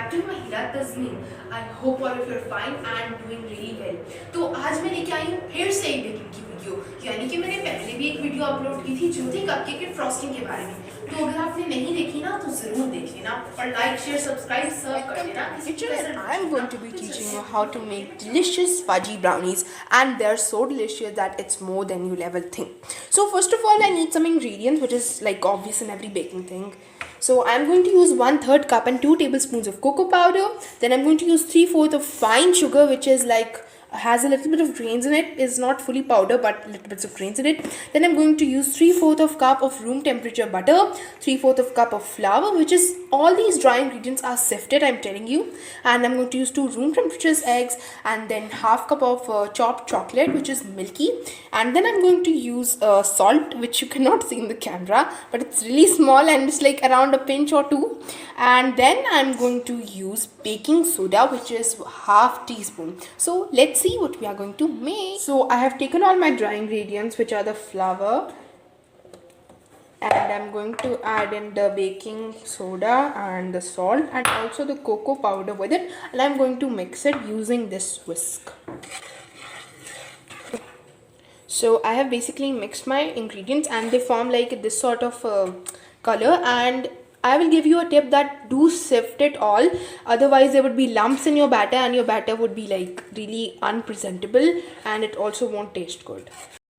back to Mahila Tasneem. I hope all of you are fine and doing really well. तो आज मैं लेके आई हूँ फिर से एक बेकिंग की वीडियो, यानी कि मैंने पहले भी एक वीडियो अपलोड की थी जो थी कपकेक के फ्रॉस्टिंग के बारे में. तो अगर आपने नहीं देखी ना तो जरूर देख लेना और लाइक शेयर सब्सक्राइब सब कर देना. I'm going to be teaching you how to make delicious fudgy brownies, and they're so delicious that it's more than you'll ever think. So first of all, I need some ingredients, which is like obvious in every baking thing. So I'm going to use 1/3 cup and 2 tablespoons of cocoa powder. Then I'm going to use 3/4 of fine sugar, which is like has a little bit of grains in it, is not fully powder but little bits of grains in it. Then I'm going to use 3/4 of cup of room temperature butter, 3/4 of cup of flour, which is all these dry ingredients are sifted, I'm telling you. And I'm going to use 2 room temperature eggs, and then half cup of chopped chocolate, which is milky. And then I'm going to use salt, which you cannot see in the camera, but it's really small and it's like around a pinch or two. And then I'm going to use baking soda, which is half teaspoon. So let's see what we are going to make. So I have taken all my dry ingredients, which are the flour, and I'm going to add in the baking soda and the salt and also the cocoa powder with it, and I'm going to mix it using this whisk. So I have basically mixed my ingredients and they form like this sort of color, and I will give you a tip that do sift it all, otherwise there would be lumps in your batter and your batter would be like really unpresentable and it also won't taste good.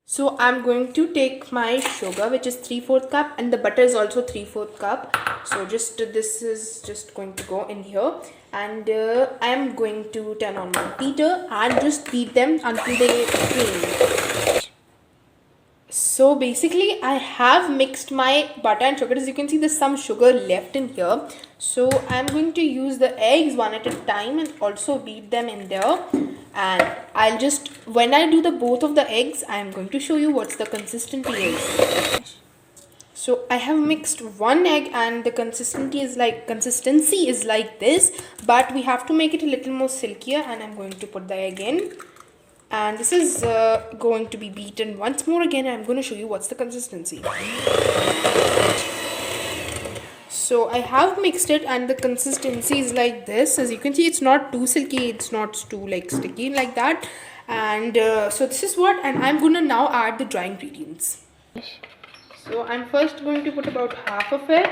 So I'm going to take my sugar, which is 3/4 cup, and the butter is also 3/4 cup. So just this is just going to go in here, and I am going to turn on my beater and just beat them until they cream. So basically I have mixed my butter and sugar. As you can see, there's some sugar left in here. So I'm going to use the eggs one at a time and also beat them in there. And I'll just, when I do the both of the eggs, I'm going to show you what's the consistency is. So I have mixed one egg and the consistency is like this, but we have to make it a little more silkier, and I'm going to put the egg in. And this is going to be beaten once more again. I'm going to show you what's the consistency. So I have mixed it and the consistency is like this. As you can see, it's not too silky, it's not too like sticky like that. And so this is what, and I'm going to now add the dry ingredients. So I'm first going to put about half of it,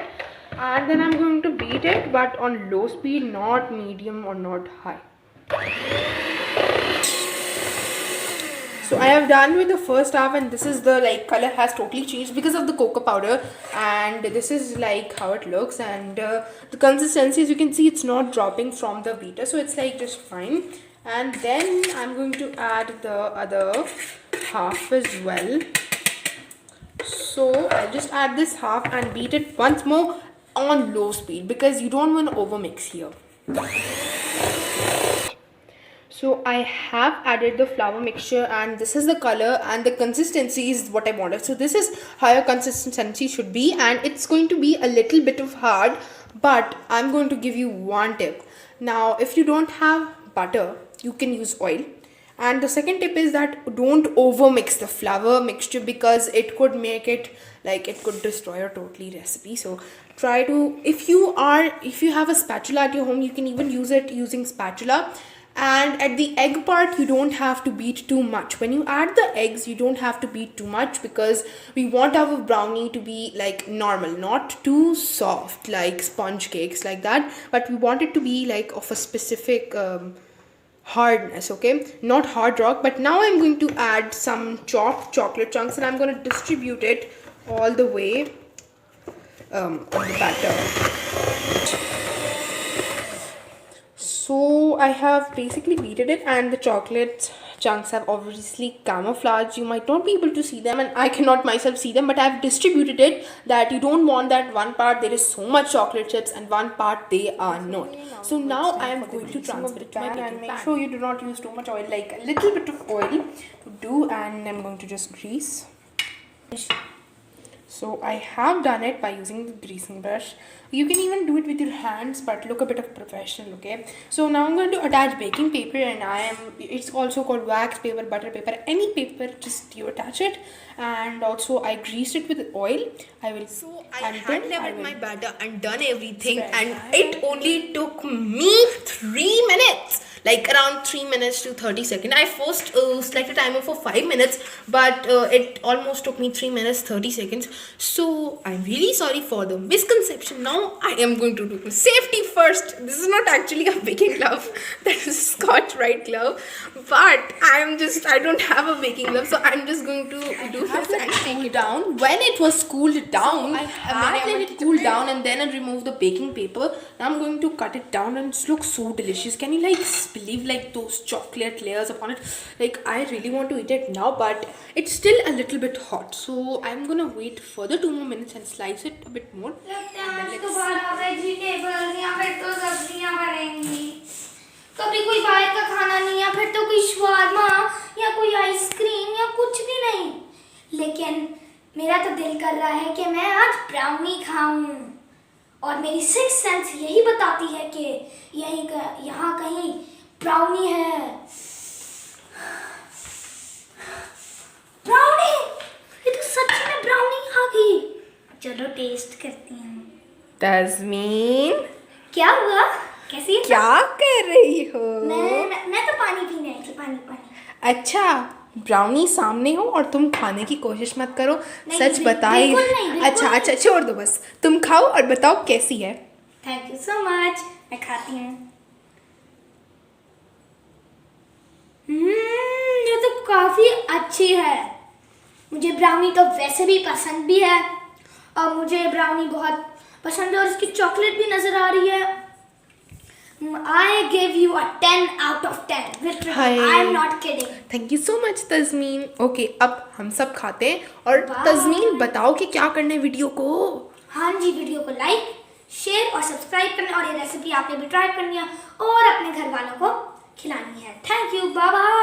and then I'm going to beat it, but on low speed, not medium or not high. So I have done with the first half, and this is the like color has totally changed because of the cocoa powder, and this is like how it looks. And the consistency, as you can see, it's not dropping from the beater, so it's like just fine. And then I'm going to add the other half as well. So I'll just add this half and beat it once more on low speed because you don't want to overmix here. So I have added the flour mixture, and this is the color, and the consistency is what I wanted. So this is how your consistency should be, and it's going to be a little bit of hard, but I'm going to give you one tip. Now if you don't have butter, you can use oil. And the second tip is that don't over mix the flour mixture because it could make it like it could destroy your totally recipe. So try to, if you have a spatula at your home, you can even use it using spatula. And at the egg part, you don't have to beat too much. When you add the eggs, you don't have to beat too much because we want our brownie to be like normal, not too soft like sponge cakes like that, but we want it to be like of a specific hardness, okay, not hard rock. But now I'm going to add some chopped chocolate chunks, and I'm going to distribute it all the way on the batter. So I have basically beaten it, and the chocolate chunks have obviously camouflaged. You might not be able to see them, and I cannot myself see them, but I've distributed it that you don't want that one part there is so much chocolate chips and one part they are not. So now I am going to transfer it to my baking pan. Make sure you do not use too much oil, like a little bit of oil to do, and I'm going to just grease. So I have done it by using the greasing brush. You can even do it with your hands, but look a bit of professional, okay? So now I'm going to attach baking paper, and it's also called wax paper, butter paper, any paper, just you attach it. And also I greased it with oil. I had leveled my batter and done everything, and it only took me 3 minutes. Like around 3 minutes to 30 seconds. I first selected a timer for 5 minutes, but it almost took me 3 minutes 30 seconds. So I'm really sorry for the misconception. Now I am going to do safety first. This is not actually a baking glove. That is a Scotch-Brite glove. But I don't have a baking glove, so I'm just going to do this and take it down. When it was cooled down, I let it cool down, and then I removed the baking paper. Now I'm going to cut it down, and it looks so delicious. Can you believe like those chocolate layers upon it? Like I really want to eat it now, but it's still a little bit hot, so I'm gonna wait further 2 more minutes and slice it a bit more. Vegetables या फिर तो सब्जियां बनेंगी, कभी कोई बाहर का खाना नहीं या फिर तो कोई शवारमा या कोई आइसक्रीम या कुछ भी नहीं। लेकिन मेरा तो दिल कर रहा है कि मैं आज ब्राउनी खाऊं, और मेरी सिक्स सेंस यही बताती है कि यहाँ कहीं ब्राउनी है। ब्राउनी, ये तो सच्ची में ब्राउनी आ गई। चलो टेस्ट करती हूँ। तस्मीन, क्या हुआ? कैसी है? क्या कर रही हो? मैं तो पानी पीने आई थी, पानी। अच्छा, ब्राउनी सामने हो और तुम खाने की कोशिश मत करो। सच बताइए। अच्छा छोड़ दो, बस तुम खाओ और बताओ कैसी है। थैंक यू सो मच, मैं खाती हूँ। ये तो काफी अच्छी है। मुझे ब्राउनी तो वैसे भी पसंद भी है, और मुझे ब्राउनी बहुत पसंद है, और इसकी चॉकलेट भी नजर आ रही है। I give you a 10 out of 10. Literally, I'm not kidding. Thank you so much, Tasmeen. Okay, अब हम सब खाते हैं। और तस्मीन बताओ कि क्या करना है वीडियो को। हाँ जी, वीडियो को लाइक, शेयर और सब्सक्राइब करना, और ये रेसिपी आपने भी ट्राई करनी है और अपने घर वालों को खिलानी है। Thank you, bye bye.